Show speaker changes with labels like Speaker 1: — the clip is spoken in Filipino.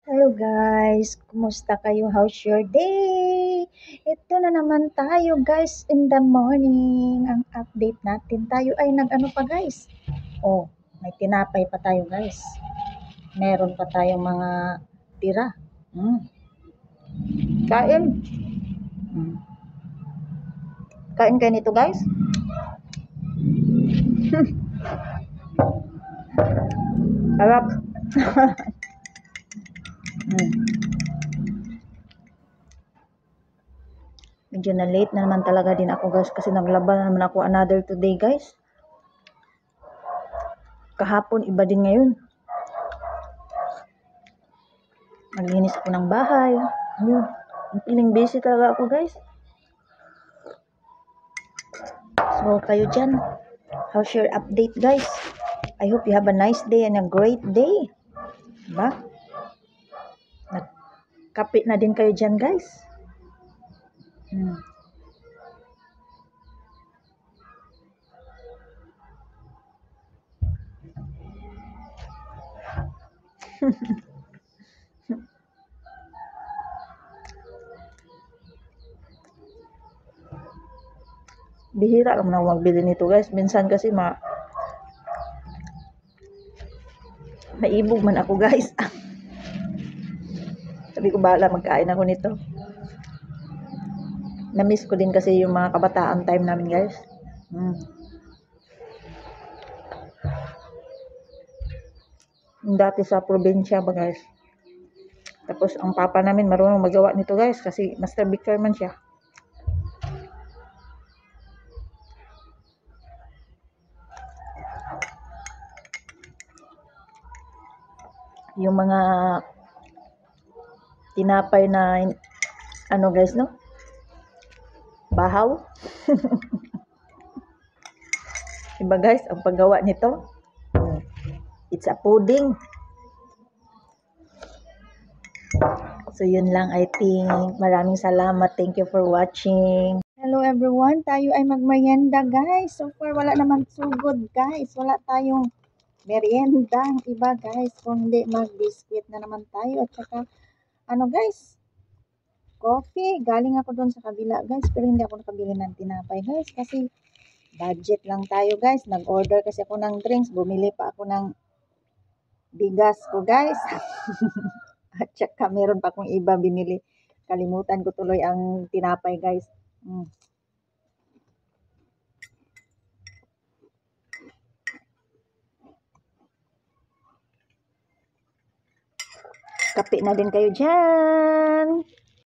Speaker 1: Hello guys, kumusta kayo? How's your day? Ito na naman tayo guys in the morning. Ang update natin, tayo ay nag-ano pa guys? Oh, may tinapay pa tayo guys. Meron pa tayong mga tira. Mm. Kain. Mm. Kain kayo nito guys? Harap. Mm. Medyo na late na naman talaga din ako guys kasi naglaban na naman ako another today guys. Kahapon iba din ngayon. Maglinis ako ng bahay. Yun. Feeling busy talaga ako guys. So kayo dyan, how's your update guys? I hope you have a nice day and a great day. Diba? Nagkape na din kayo dyan guys. Bihira lang na magbili nito guys. Minsan kasi maibog man ako guys. Sabi ko bahala magkain ako nito. Na-miss ko din kasi yung mga kabataan time namin guys. Dati sa probinsya ba guys. Tapos ang papa namin marunong magawa nito guys kasi master baker man siya. Yung mga tinapay na ano guys no? Bahaw. Diba guys, ang paggawa nito? It's a pudding. So yun lang I think. Maraming salamat. Thank you for watching. Hello everyone. Tayo ay magmerienda guys. So far wala naman sugod guys. Wala tayong merienda. Iba guys. Kundi mag-biscuit na naman tayo. At saka ano guys? Coffee. Galing ako doon sa kabila guys. Pero hindi ako nakabili ng tinapay guys. Kasi budget lang tayo guys. Nag-order kasi ako ng drinks. Bumili pa ako ng bigas ko guys. At saka meron pa akong iba binili. Kalimutan ko tuloy ang tinapay guys. Kape na din kayo dyan.